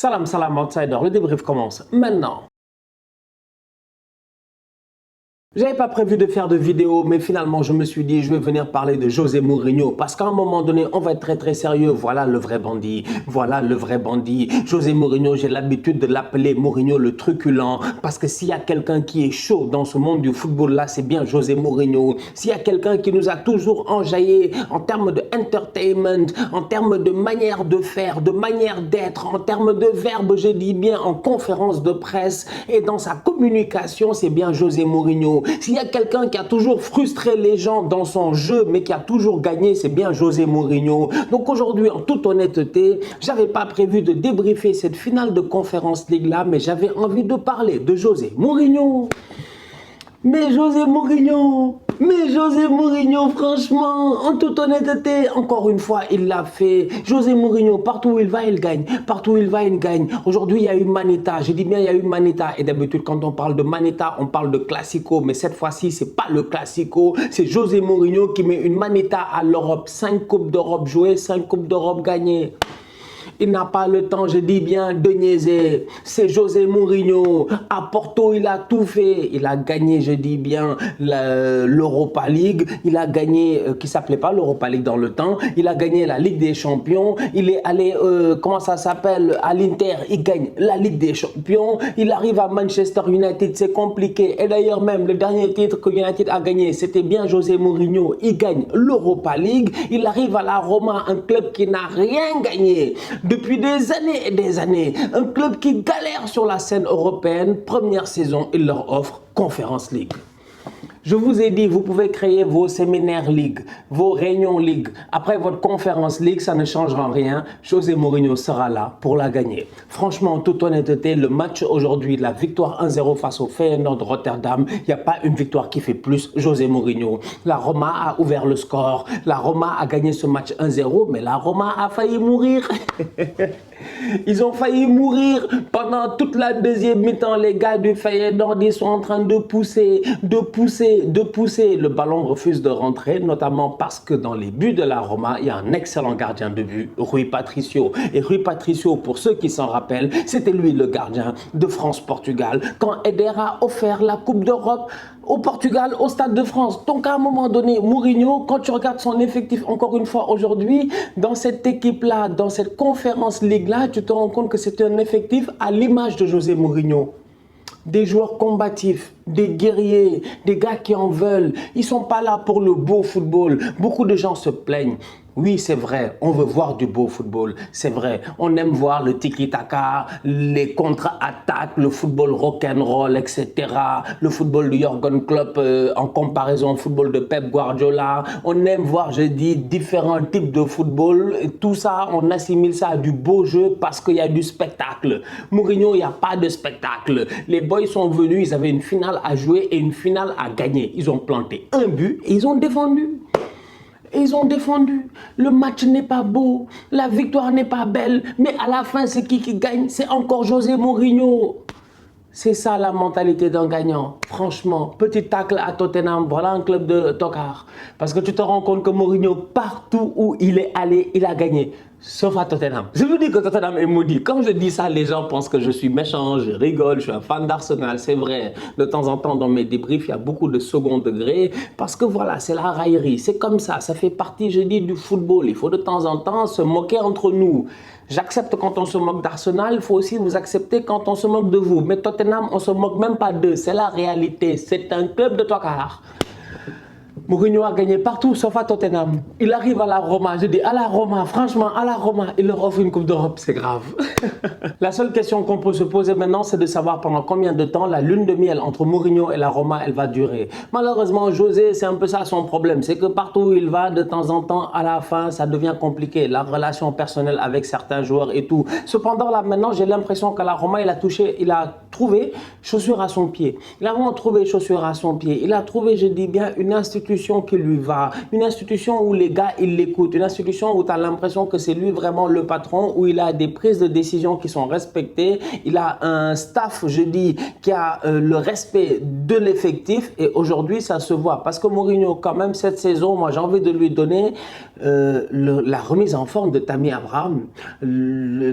Salam, salam, outsider. Le débrief commence maintenant. J'avais pas prévu de faire de vidéo, mais finalement, je me suis dit, je vais venir parler de José Mourinho. Parce qu'à un moment donné, on va être très sérieux. Voilà le vrai bandit. Voilà le vrai bandit. José Mourinho, j'ai l'habitude de l'appeler Mourinho le truculent. Parce que s'il y a quelqu'un qui est chaud dans ce monde du football-là, c'est bien José Mourinho. S'il y a quelqu'un qui nous a toujours enjaillé en termes de entertainment, en termes de manière de faire, de manière d'être, en termes de verbe, je dis bien en conférence de presse et dans sa communication, c'est bien José Mourinho. S'il y a quelqu'un qui a toujours frustré les gens dans son jeu, mais qui a toujours gagné, c'est bien José Mourinho. Donc aujourd'hui, en toute honnêteté, j'avais pas prévu de débriefer cette finale de Conference League là, mais j'avais envie de parler de José Mourinho. Mais José Mourinho, franchement, en toute honnêteté, encore une fois, il l'a fait. José Mourinho, partout où il va, il gagne. Partout où il va, il gagne. Aujourd'hui, il y a eu Manita. Je dis bien, il y a eu Manita. Et d'habitude, quand on parle de Manita, on parle de Classico. Mais cette fois-ci, c'est pas le Classico. C'est José Mourinho qui met une Manita à l'Europe. 5 Coupes d'Europe jouées, 5 Coupes d'Europe gagnées. Il n'a pas le temps, je dis bien, de niaiser. C'est José Mourinho. À Porto, il a tout fait. Il a gagné, je dis bien, l'Europa League. Il a gagné, qui s'appelait pas l'Europa League dans le temps. Il a gagné la Ligue des Champions. Il est allé, comment ça s'appelle, à l'Inter. Il gagne la Ligue des Champions. Il arrive à Manchester United, c'est compliqué. Et d'ailleurs, même le dernier titre que United a gagné, c'était bien José Mourinho. Il gagne l'Europa League. Il arrive à la Roma, un club qui n'a rien gagné depuis des années et des années, un club qui galère sur la scène européenne. Première saison, il leur offre Conference League. Je vous ai dit, vous pouvez créer vos séminaires Ligue, vos réunions Ligue. Après votre conférence Ligue, ça ne changera rien. José Mourinho sera là pour la gagner. Franchement, en toute honnêteté, le match aujourd'hui, la victoire 1-0 face au Feyenoord de Rotterdam, il n'y a pas une victoire qui fait plus José Mourinho. La Roma a ouvert le score. La Roma a gagné ce match 1-0, mais la Roma a failli mourir. Ils ont failli mourir pendant toute la deuxième mi-temps. Les gars du Feyenoord, ils sont en train de pousser. Le ballon refuse de rentrer, notamment parce que dans les buts de la Roma, il y a un excellent gardien de but, Rui Patricio. Et Rui Patricio, pour ceux qui s'en rappellent, c'était lui le gardien de France-Portugal quand Eder a offert la Coupe d'Europe au Portugal, au Stade de France. Donc à un moment donné, Mourinho, quand tu regardes son effectif, encore une fois aujourd'hui, dans cette équipe-là, dans cette conférence Ligue-là, tu te rends compte que c'est un effectif à l'image de José Mourinho. Des joueurs combatifs, des guerriers, des gars qui en veulent. Ils ne sont pas là pour le beau football. Beaucoup de gens se plaignent. Oui, c'est vrai, on veut voir du beau football, c'est vrai. On aime voir le tiki-taka, les contre-attaques, le football rock'n'roll, etc. Le football de Jürgen Klopp en comparaison au football de Pep Guardiola. On aime voir, je dis, différents types de football. Et tout ça, on assimile ça à du beau jeu parce qu'il y a du spectacle. Mourinho, il n'y a pas de spectacle. Les boys sont venus, ils avaient une finale à jouer et une finale à gagner. Ils ont planté un but et ils ont défendu. Ils ont défendu. Le match n'est pas beau, la victoire n'est pas belle, mais à la fin, c'est qui gagne? C'est encore José Mourinho. C'est ça la mentalité d'un gagnant. Franchement, petit tacle à Tottenham, voilà un club de tocard. Parce que tu te rends compte que Mourinho, partout où il est allé, il a gagné. Sauf à Tottenham. Je vous dis que Tottenham est maudit. Quand je dis ça, les gens pensent que je suis méchant, je rigole, je suis un fan d'Arsenal, c'est vrai. De temps en temps, dans mes débriefs, il y a beaucoup de second degré. Parce que voilà, c'est la raillerie. C'est comme ça, ça fait partie, je dis, du football. Il faut de temps en temps se moquer entre nous. J'accepte quand on se moque d'Arsenal, il faut aussi vous accepter quand on se moque de vous. Mais Tottenham, on ne se moque même pas d'eux. C'est la réalité. C'est un club de tocard. Mourinho a gagné partout sauf à Tottenham. Il arrive à la Roma, je dis à la Roma, franchement à la Roma, il leur offre une Coupe d'Europe, c'est grave. La seule question qu'on peut se poser maintenant, c'est de savoir pendant combien de temps la lune de miel entre Mourinho et la Roma, elle va durer. Malheureusement, José, c'est un peu ça son problème, c'est que partout où il va, de temps en temps, à la fin, ça devient compliqué, la relation personnelle avec certains joueurs et tout. Cependant, là maintenant, j'ai l'impression qu'à la Roma, il a trouvé chaussure à son pied. Il a vraiment trouvé chaussure à son pied. Il a trouvé, je dis bien, une institution qui lui va. Une institution où les gars, ils l'écoutent. Une institution où tu as l'impression que c'est lui vraiment le patron, où il a des prises de décision qui sont respectées. Il a un staff, je dis, qui a le respect de l'effectif. Et aujourd'hui, ça se voit. Parce que Mourinho, quand même, cette saison, moi, j'ai envie de lui donner la remise en forme de Tammy Abraham.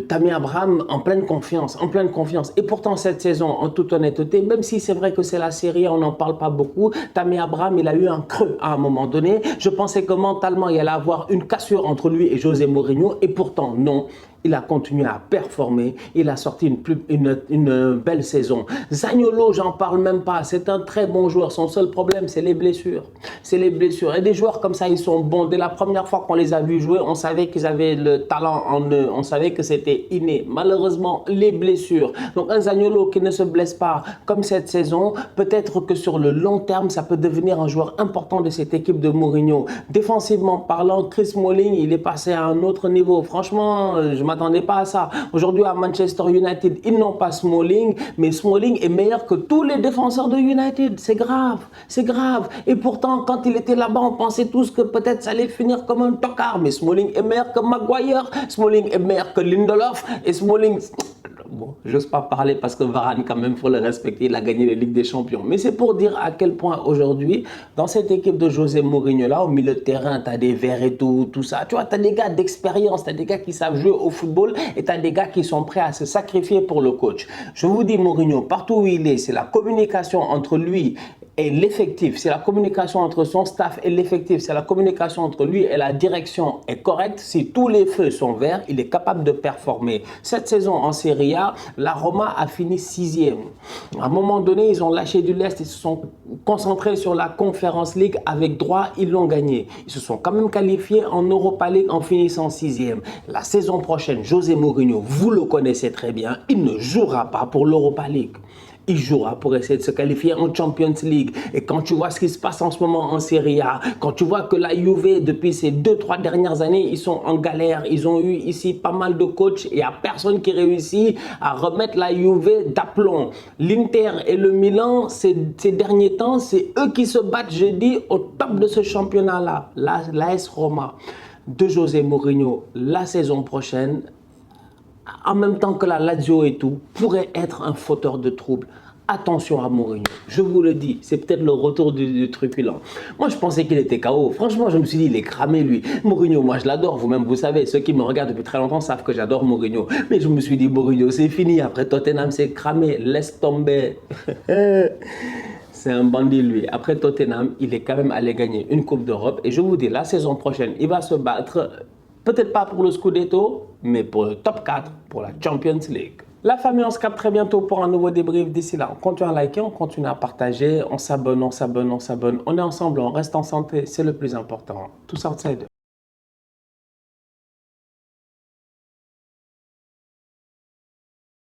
Tammy Abraham en pleine confiance, en pleine confiance. Et pourtant, cette saison, en toute honnêteté, même si c'est vrai que c'est la série, on n'en parle pas beaucoup, Tammy Abraham, il a eu un creux à un moment donné. Je pensais que mentalement, il allait avoir une cassure entre lui et José Mourinho. Et pourtant, non. Il a continué à performer. Il a sorti une belle saison. Zaniolo, j'en parle même pas. C'est un très bon joueur. Son seul problème, c'est les blessures. C'est les blessures. Et des joueurs comme ça, ils sont bons. Dès la première fois qu'on les a vus jouer, on savait qu'ils avaient le talent en eux. On savait que c'était inné. Malheureusement, les blessures. Donc un Zaniolo qui ne se blesse pas comme cette saison, peut-être que sur le long terme, ça peut devenir un joueur important de cette équipe de Mourinho. Défensivement parlant, Chris Smalling, il est passé à un autre niveau. Franchement, je m'attendais pas à ça. Aujourd'hui, à Manchester United, ils n'ont pas Smalling, mais Smalling est meilleur que tous les défenseurs de United. C'est grave, c'est grave. Et pourtant, quand il était là-bas, on pensait tous que peut-être ça allait finir comme un tocard. Mais Smalling est meilleur que Maguire, Smalling est meilleur que Lindelof, et Smalling... Bon, j'ose pas parler parce que Varane, quand même, faut le respecter, il a gagné la Ligue des Champions. Mais c'est pour dire à quel point aujourd'hui, dans cette équipe de José Mourinho là, au milieu de terrain, tu as des verts et tout ça. Tu vois, tu as des gars d'expérience, tu as des gars qui savent jouer au football et tu as des gars qui sont prêts à se sacrifier pour le coach. Je vous dis, Mourinho, partout où il est, c'est la communication entre lui et l'effectif, c'est la communication entre son staff et l'effectif, c'est la communication entre lui et la direction est correcte. Si tous les feux sont verts, il est capable de performer. Cette saison en Serie A, la Roma a fini 6e. À un moment donné, ils ont lâché du lest, ils se sont concentrés sur la Conference League avec droit, ils l'ont gagné. Ils se sont quand même qualifiés en Europa League en finissant 6e. La saison prochaine, José Mourinho, vous le connaissez très bien, il ne jouera pas pour l'Europa League. Il jouera pour essayer de se qualifier en Champions League. Et quand tu vois ce qui se passe en ce moment en Serie A, quand tu vois que la Juve, depuis ces 2-3 dernières années, ils sont en galère. Ils ont eu ici pas mal de coachs et il n'y a personne qui réussit à remettre la Juve d'aplomb. L'Inter et le Milan, ces derniers temps, c'est eux qui se battent, je dis, au top de ce championnat-là. L'AS Roma de José Mourinho, la saison prochaine, en même temps que la Lazio et tout, pourrait être un fauteur de troubles. Attention à Mourinho, je vous le dis, c'est peut-être le retour du truculent. Moi, je pensais qu'il était KO. Franchement, je me suis dit, il est cramé, lui. Mourinho, moi, je l'adore. Vous-même, vous savez, ceux qui me regardent depuis très longtemps savent que j'adore Mourinho. Mais je me suis dit, Mourinho, c'est fini. Après Tottenham, c'est cramé. Laisse tomber. C'est un bandit, lui. Après Tottenham, il est quand même allé gagner une Coupe d'Europe. Et je vous dis, la saison prochaine, il va se battre... Peut-être pas pour le Scudetto, mais pour le top 4, pour la Champions League. La famille, on se capte très bientôt pour un nouveau débrief. D'ici là, on continue à liker, on continue à partager, on s'abonne, on s'abonne, on s'abonne. On est ensemble, on reste en santé, c'est le plus important. Tous outside.